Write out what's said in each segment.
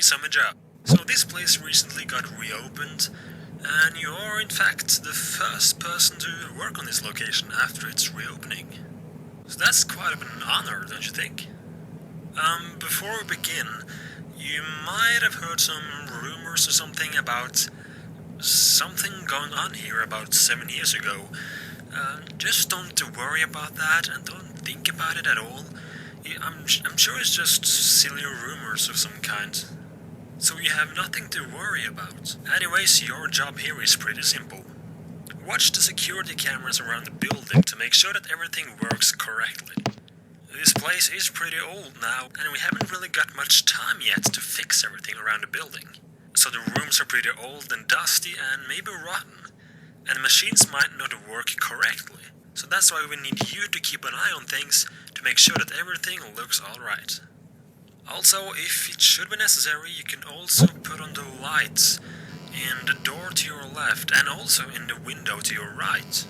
summer job. So this place recently got reopened, and you are in fact the first person to work on this location after its reopening. So that's quite of an honor, don't you think? Before we begin, you might have heard some rumors or something about something going on here about 7 years ago. Just don't worry about that and don't think about it at all. I'm sure it's just silly rumors of some kind. So you have nothing to worry about. Anyways, your job here is pretty simple. Watch the security cameras around the building to make sure that everything works correctly. This place is pretty old now, and we haven't really got much time yet to fix everything around the building. So the rooms are pretty old and dusty and maybe rotten, and the machines might not work correctly. So that's why we need you to keep an eye on things to make sure that everything looks alright. Also, if it should be necessary, you can also put on the lights in the door to your left and also in the window to your right.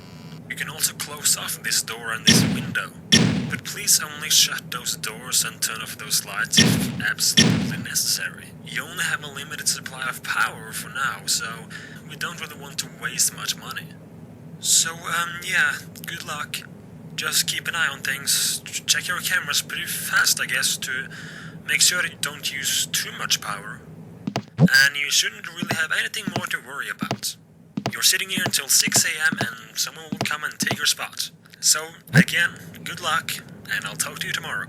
You can also close off this door and this window, but please only shut those doors and turn off those lights if absolutely necessary. You only have a limited supply of power for now, so we don't really want to waste much money. So, yeah, good luck. Just keep an eye on things, check your cameras pretty fast, I guess, to make sure that you don't use too much power. And you shouldn't really have anything more to worry about. You're sitting here until 6 AM and someone will come and take your spot. So, again, good luck, and I'll talk to you tomorrow.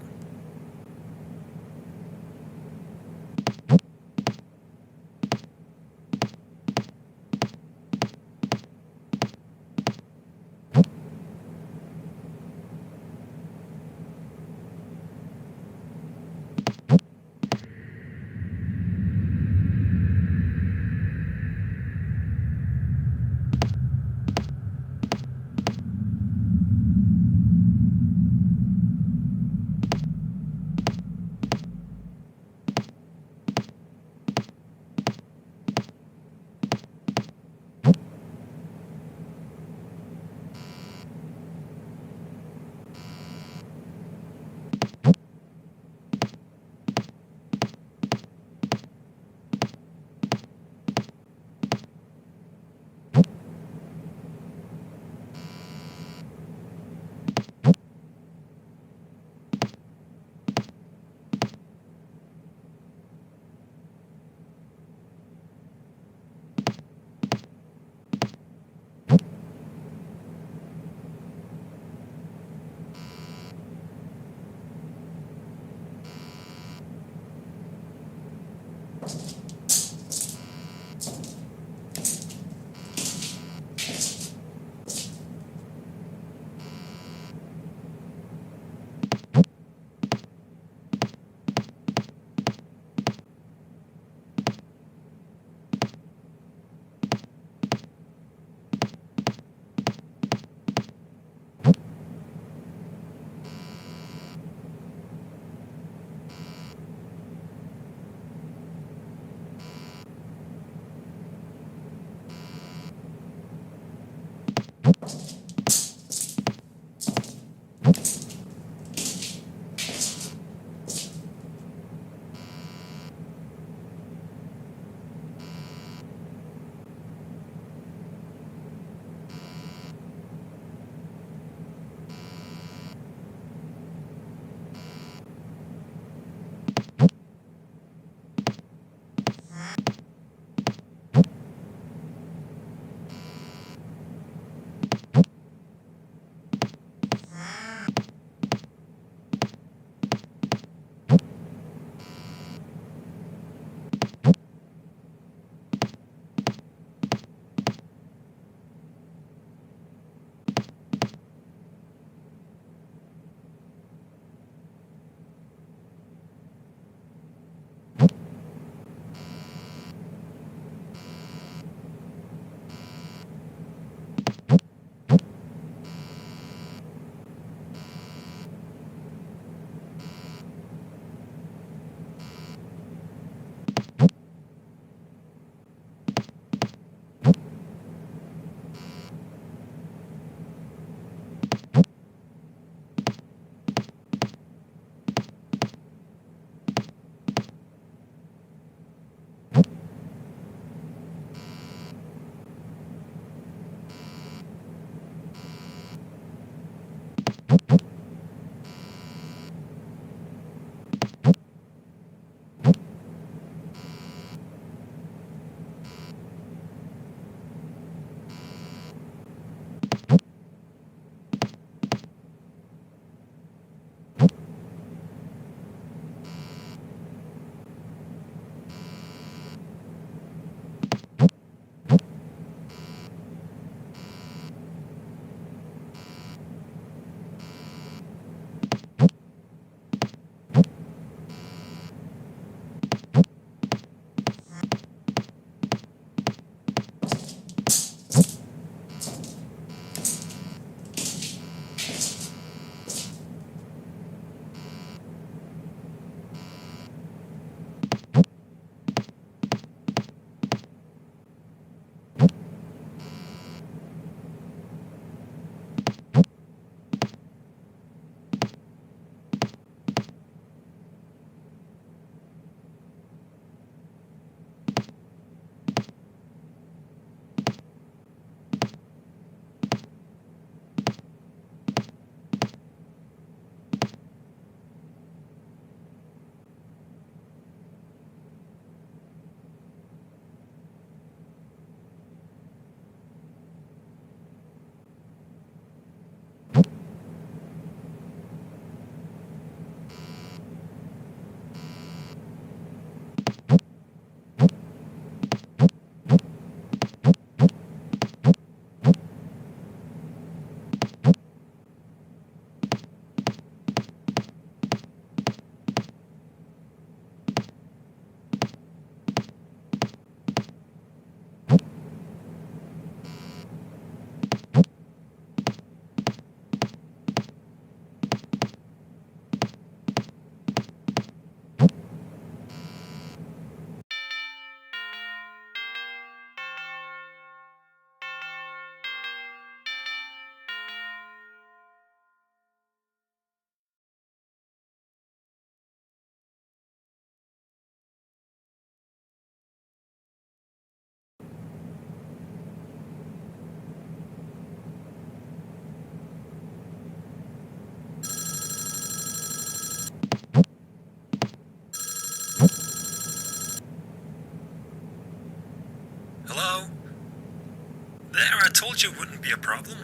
There, I told you it wouldn't be a problem.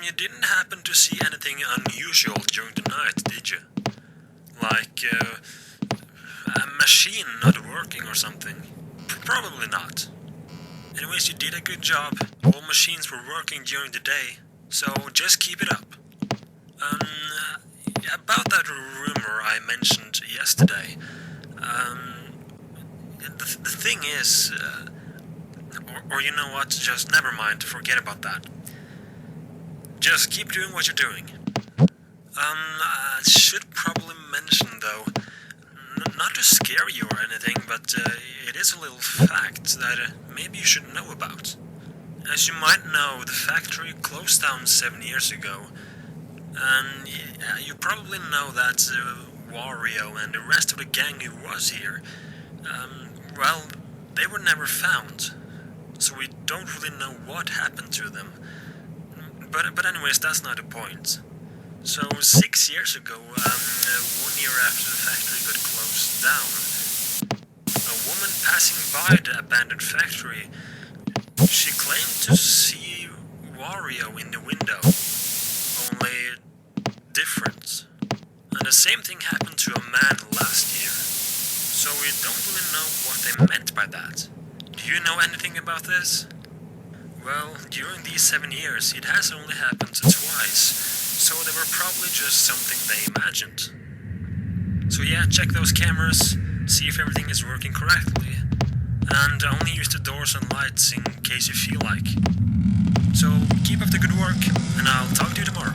You didn't happen to see anything unusual during the night, did you? Like, a machine not working or something? Probably not. Anyways, you did a good job. All machines were working during the day, so just keep it up. About that rumor I mentioned yesterday, the thing is, or you know what, just never mind, forget about that. Just keep doing what you're doing. I should probably mention though, not to scare you or anything, but it is a little fact that maybe you should know about. As you might know, the factory closed down 7 years ago, and you probably know that Wario and the rest of the gang who was here, well, they were never found, so we don't really know what happened to them. But anyways, that's not the point. So 6 years ago, 1 year after the factory got closed down, a woman passing by the abandoned factory, she claimed to see Wario in the window, only different. And the same thing happened to a man last year. So we don't really know what they meant by that. Do you know anything about this? Well, during these 7 years, it has only happened twice, so they were probably just something they imagined. So yeah, check those cameras, see if everything is working correctly, and only use the doors and lights in case you feel like. So keep up the good work, and I'll talk to you tomorrow.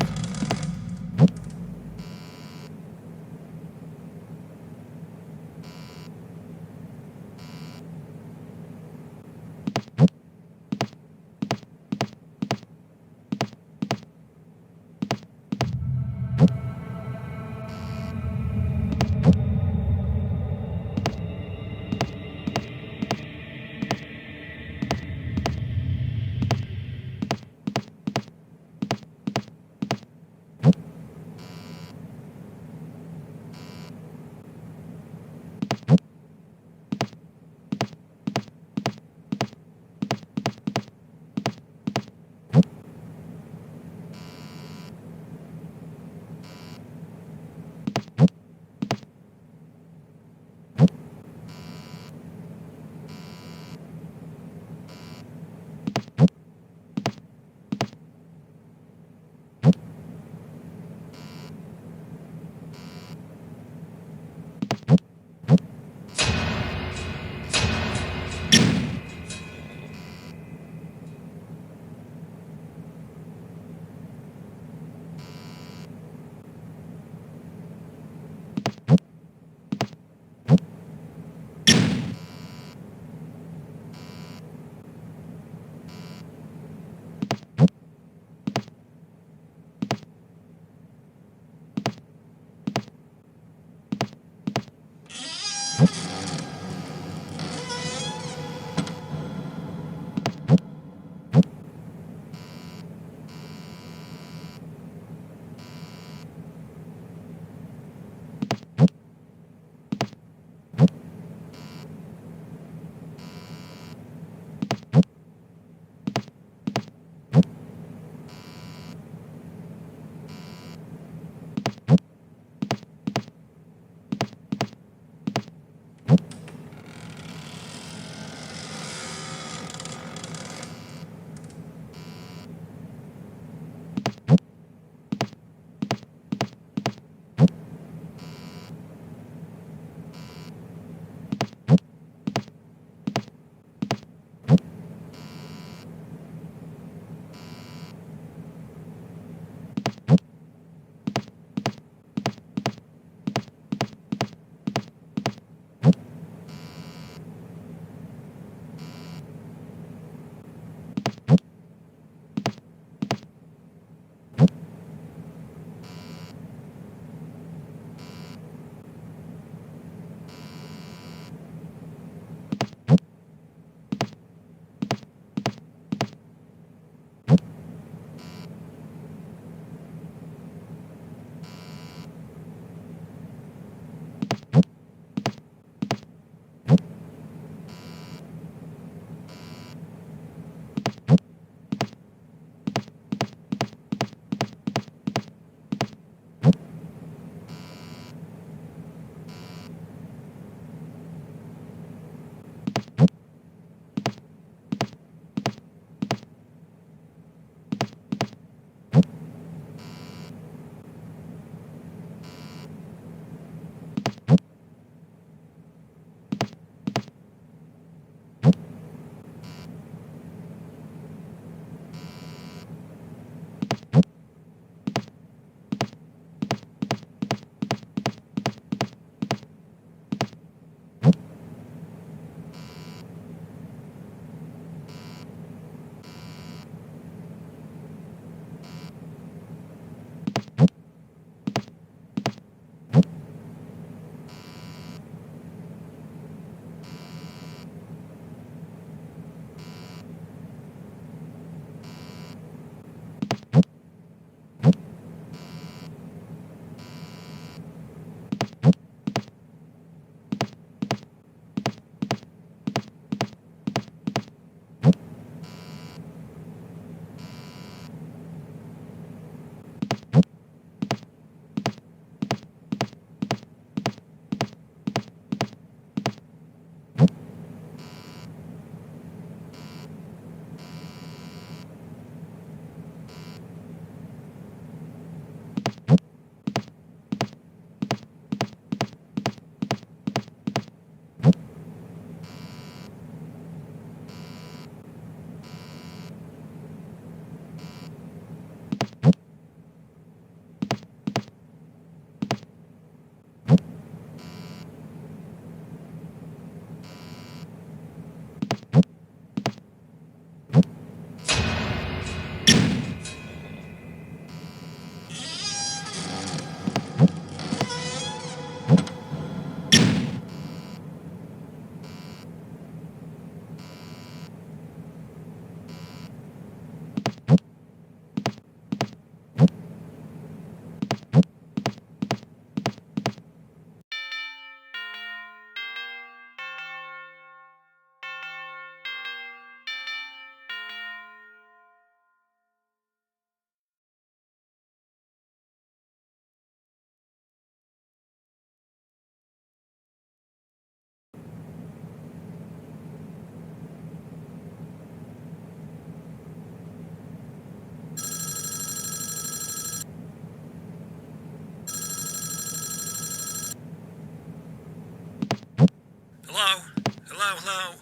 Hello, hello.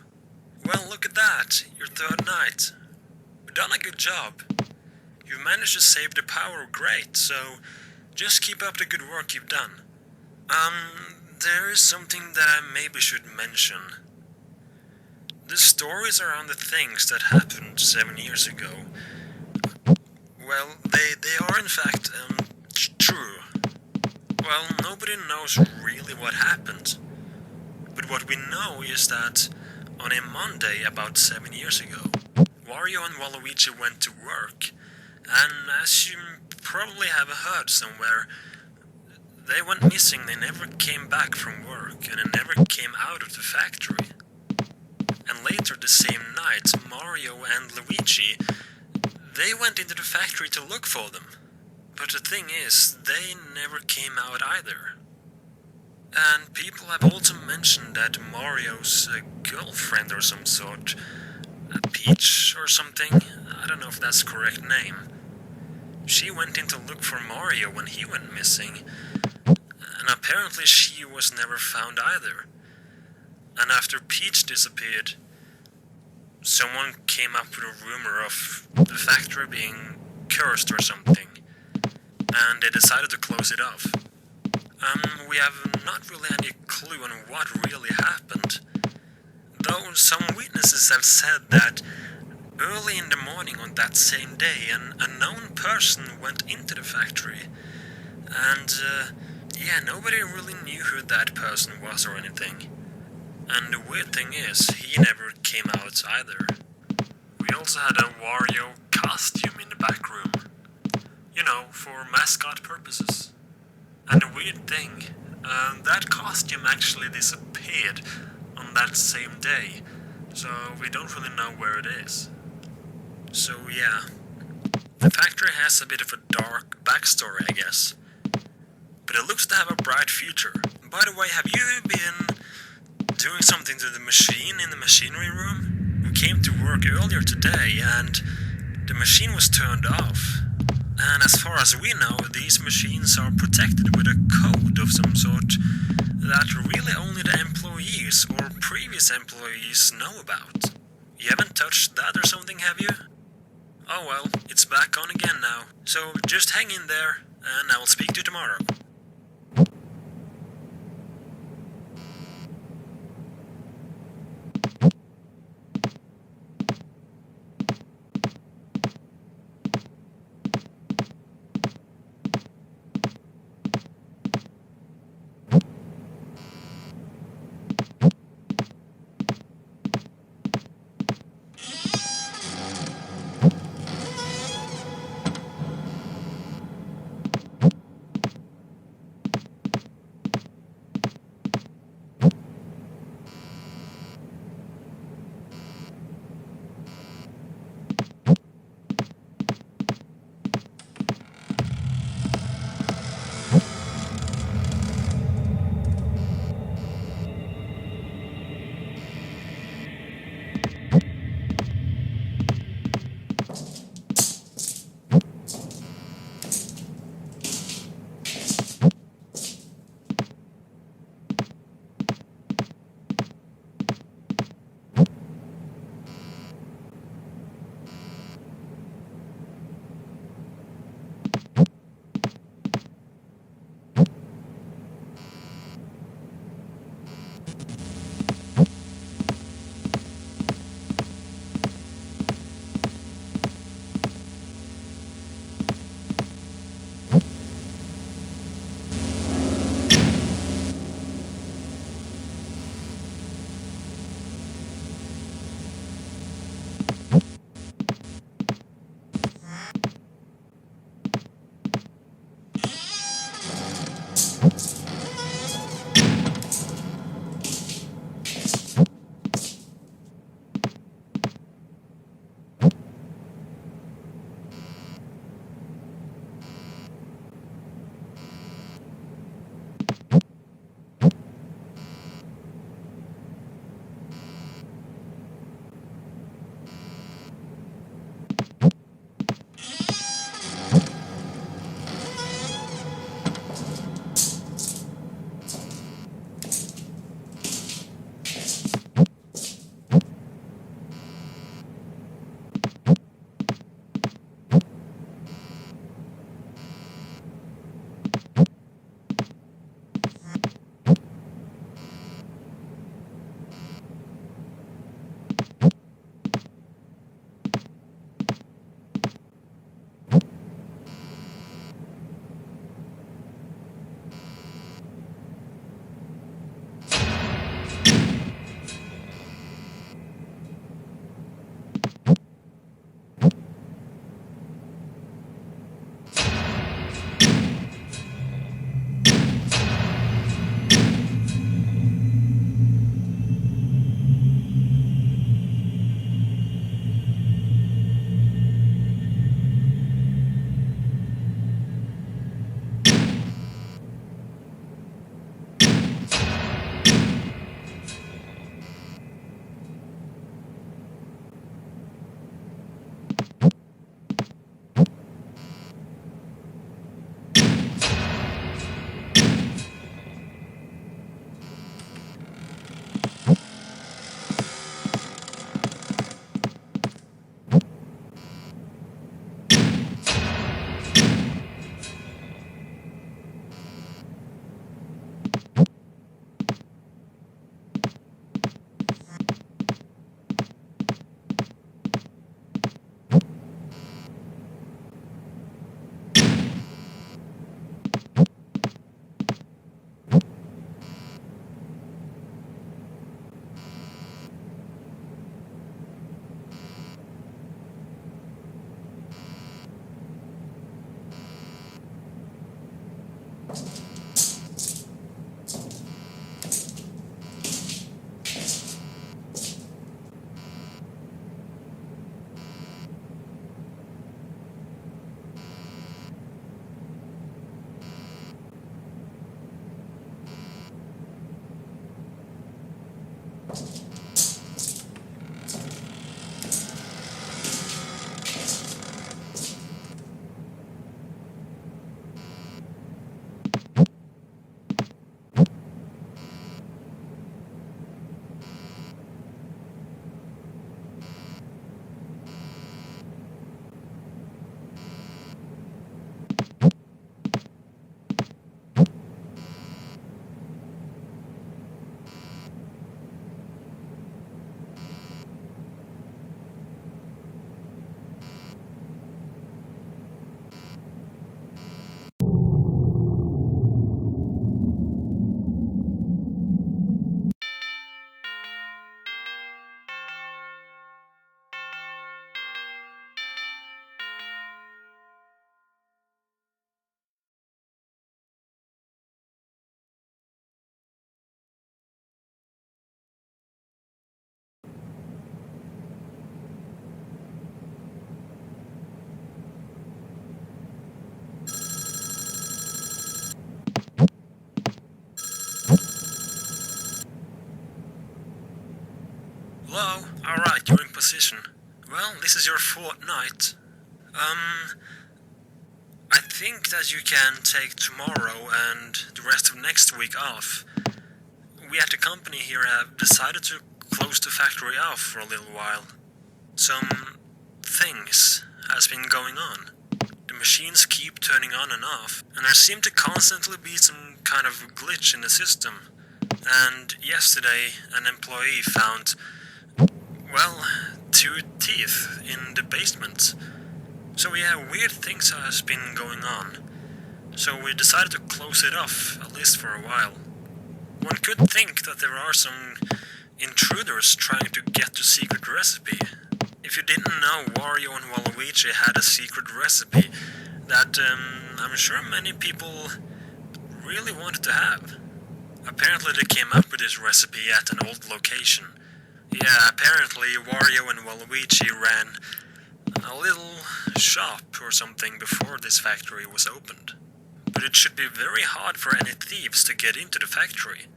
Well, look at that. Your third night. You've done a good job. You've managed to save the power great, so just keep up the good work you've done. There is something that I maybe should mention. The stories around the things that happened 7 years ago, well, they are in fact, true. Well, nobody knows really what happened. But what we know is that on a Monday about 7 years ago, Wario and Waluigi went to work, and as you probably have heard somewhere, they went missing. They never came back from work, and they never came out of the factory. And later the same night, Mario and Luigi, they went into the factory to look for them. But the thing is, they never came out either. And people have also mentioned that Mario's girlfriend or some sort, Peach or something, I don't know if that's the correct name, she went in to look for Mario when he went missing, and apparently she was never found either. And after Peach disappeared, someone came up with a rumor of the factory being cursed or something, and they decided to close it off. We have not really any clue on what really happened, though some witnesses have said that early in the morning on that same day, an unknown person went into the factory, and nobody really knew who that person was or anything. And the weird thing is, he never came out either. We also had a Wario costume in the back room, for mascot purposes. And the weird thing, that costume actually disappeared on that same day, so we don't really know where it is. So yeah, the factory has a bit of a dark backstory, I guess. But it looks to have a bright future. By the way, have you been doing something to the machine in the machinery room? We came to work earlier today, and the machine was turned off. And as far as we know, these machines are protected with a code of some sort that really only the employees or previous employees know about. You haven't touched that or something, have you? Oh well, it's back on again now. So just hang in there, and I will speak to you tomorrow. Hello? Alright, you're in position. Well, this is your fourth night. I think that you can take tomorrow and the rest of next week off. We at the company here have decided to close the factory off for a little while. Some things has been going on. The machines keep turning on and off, and there seem to constantly be some kind of glitch in the system. And yesterday, an employee found, well, 2 teeth in the basement. So yeah, weird things has been going on. So we decided to close it off, at least for a while. One could think that there are some intruders trying to get the secret recipe. If you didn't know, Wario and Waluigi had a secret recipe that I'm sure many people really wanted to have. Apparently they came up with this recipe at an old location. Yeah, apparently Wario and Waluigi ran a little shop or something before this factory was opened. But it should be very hard for any thieves to get into the factory.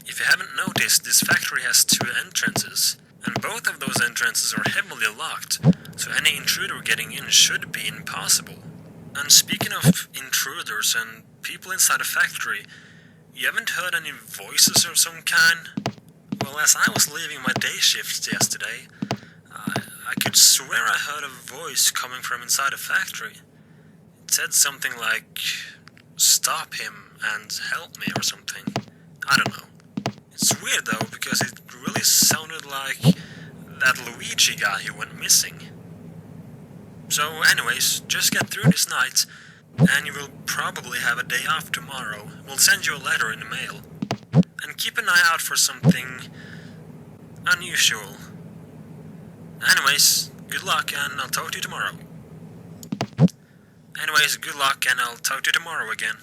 If you haven't noticed, this factory has 2 entrances, and both of those entrances are heavily locked, so any intruder getting in should be impossible. And speaking of intruders and people inside a factory, you haven't heard any voices of some kind? Well, as I was leaving my day shift yesterday, I could swear I heard a voice coming from inside a factory. It said something like, "Stop him and help me," or something. I don't know. It's weird though, because it really sounded like that Luigi guy who went missing. So anyways, just get through this night, and you will probably have a day off tomorrow. We'll send you a letter in the mail. And keep an eye out for something unusual. Anyways, good luck and I'll talk to you tomorrow. Anyways, good luck and I'll talk to you tomorrow again.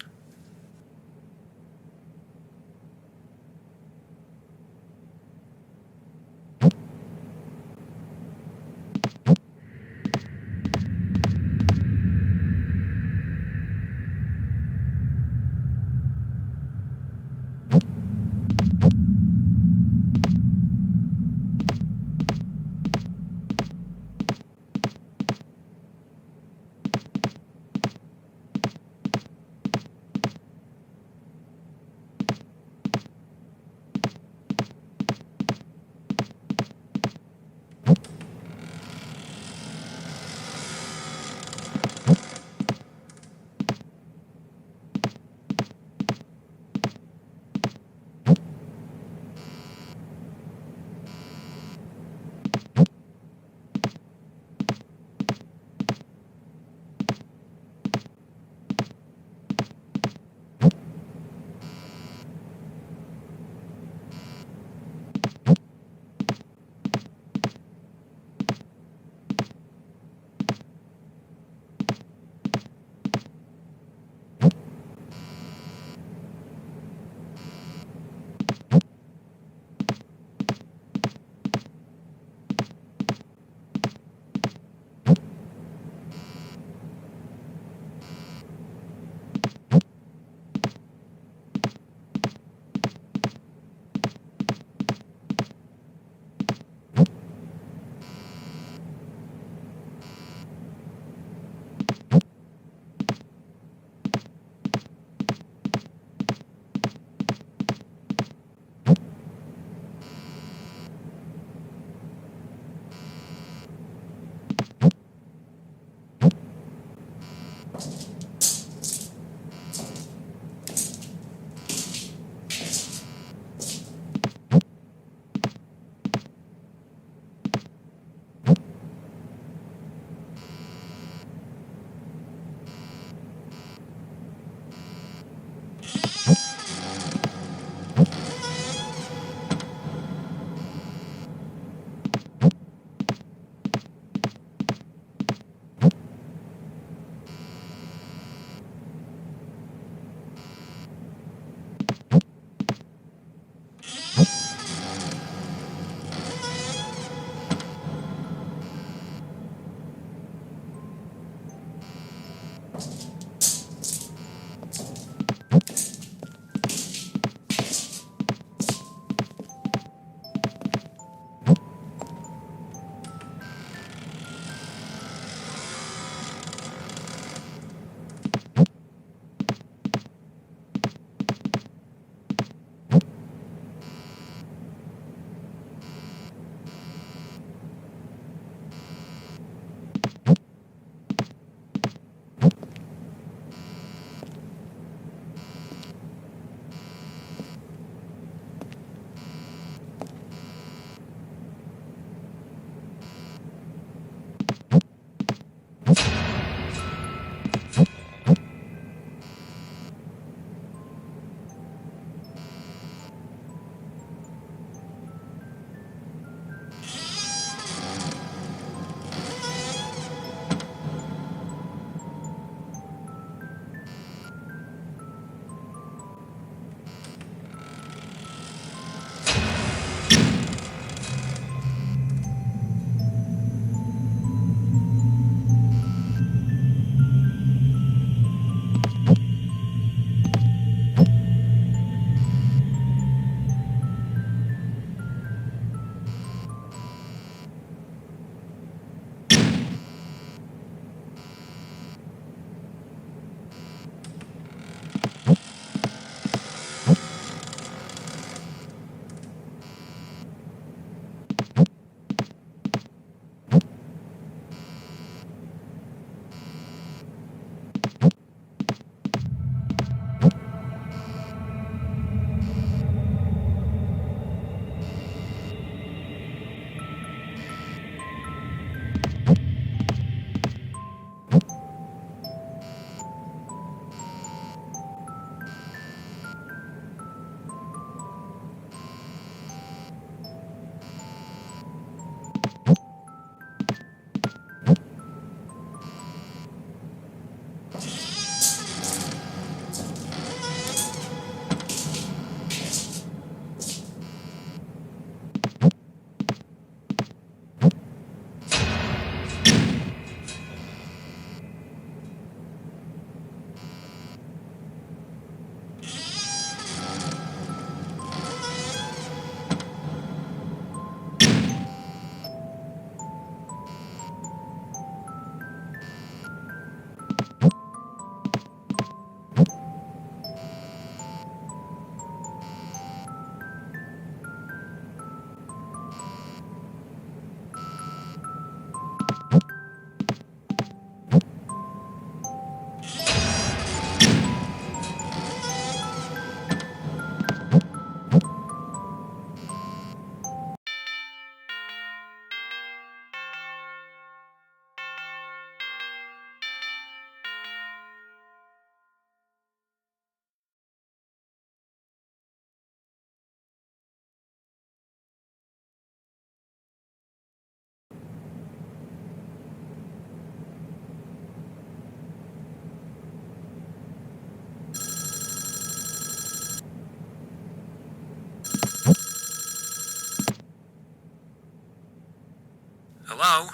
Hello?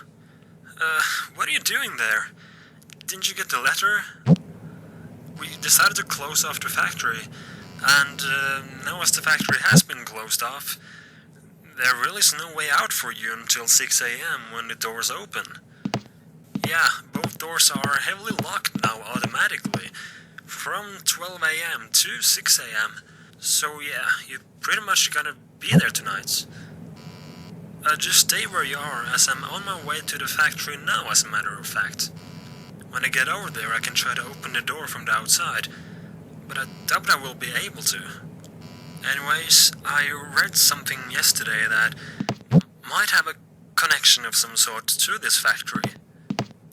What are you doing there? Didn't you get the letter? We decided to close off the factory, and now as the factory has been closed off, there really is no way out for you until 6 a.m. when the doors open. Yeah, both doors are heavily locked now automatically, from 12 a.m. to 6 a.m. So yeah, you're pretty much gonna be there tonight. Just stay where you are, as I'm on my way to the factory now, as a matter of fact. When I get over there, I can try to open the door from the outside, but I doubt I will be able to. Anyways, I read something yesterday that might have a connection of some sort to this factory.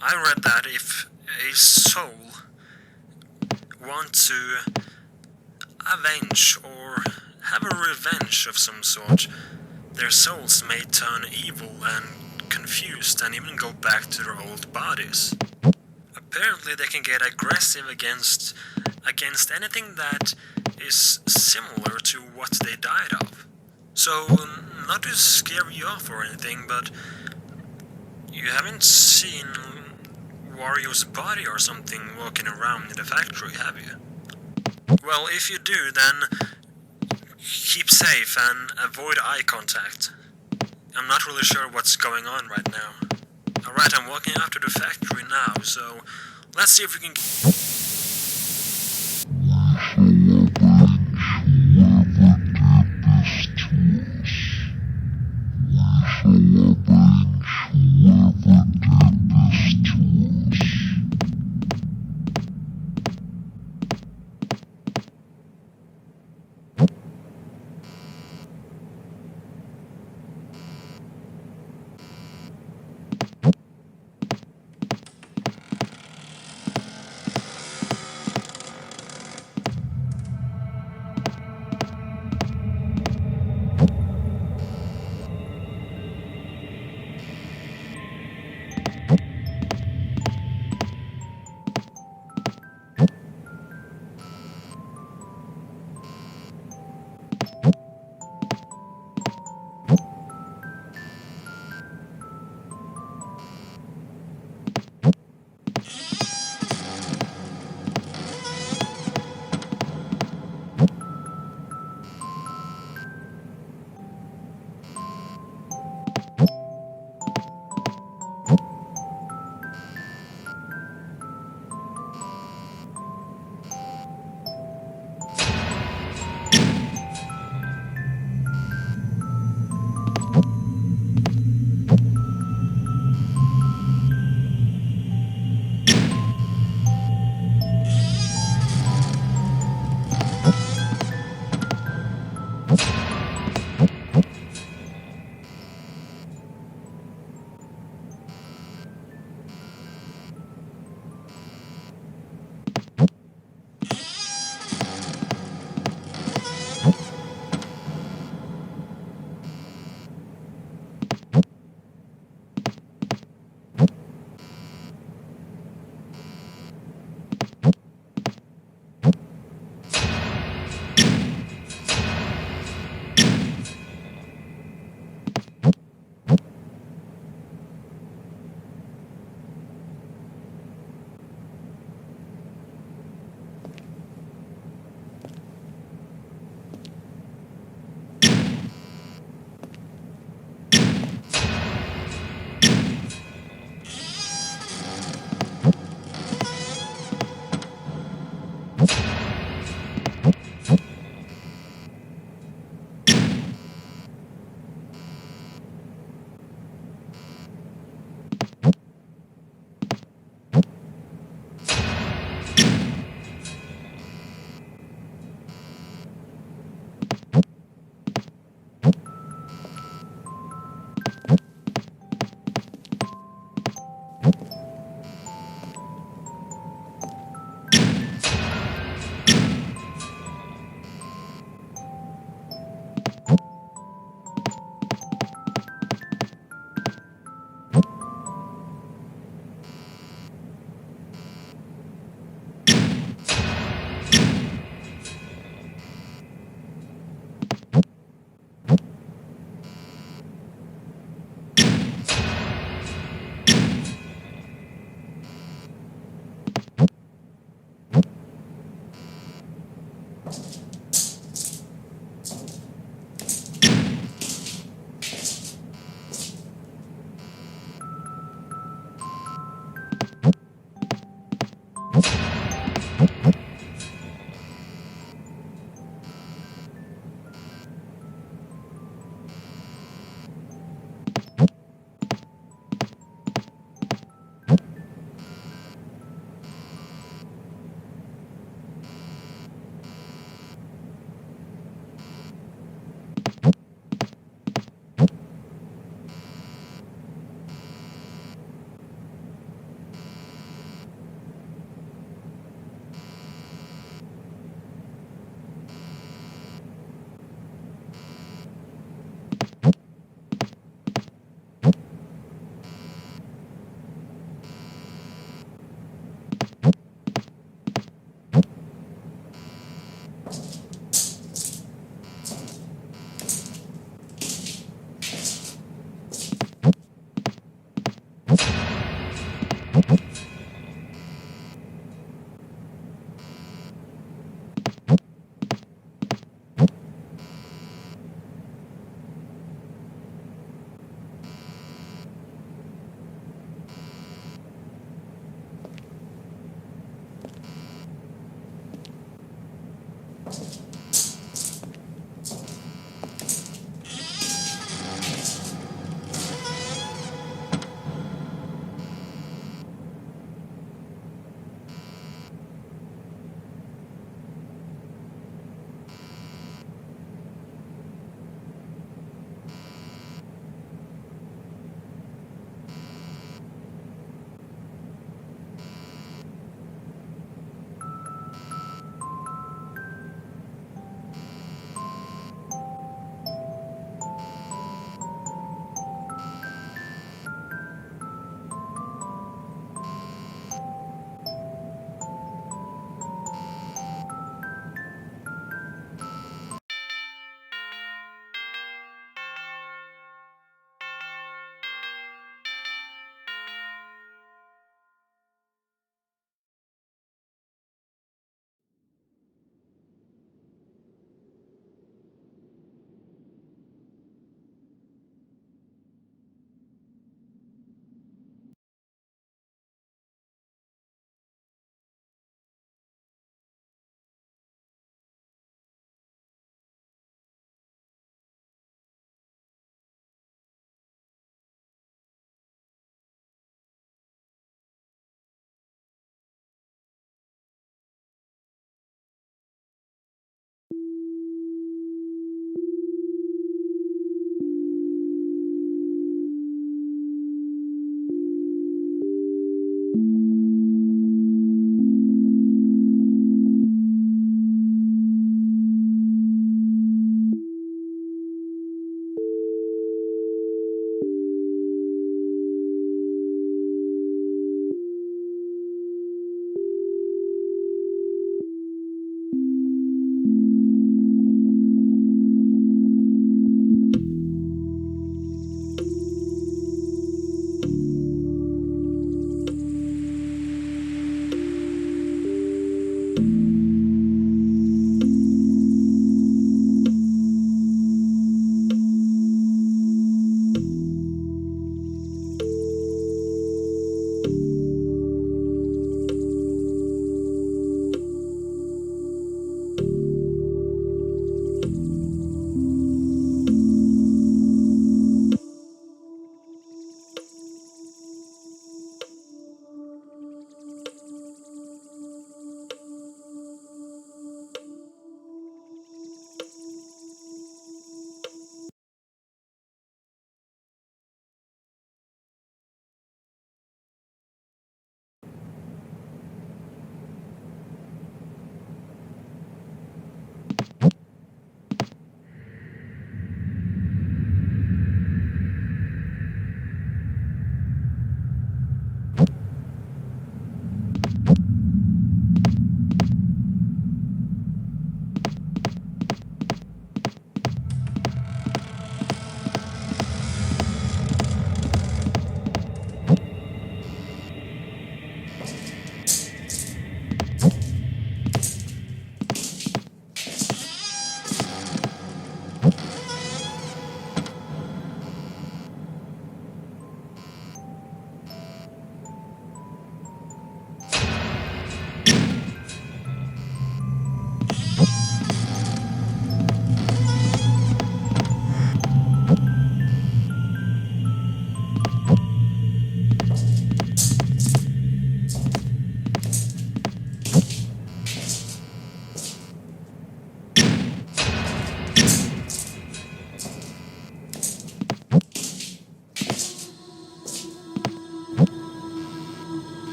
I read that if a soul wants to avenge or have a revenge of some sort, their souls may turn evil and confused and even go back to their old bodies. Apparently they can get aggressive against anything that is similar to what they died of. So, not to scare you off or anything, but you haven't seen Wario's body or something walking around in the factory, have you? Well, if you do, then keep safe and avoid eye contact. I'm not really sure what's going on right now. Alright, I'm walking out to the factory now, so let's see if we can...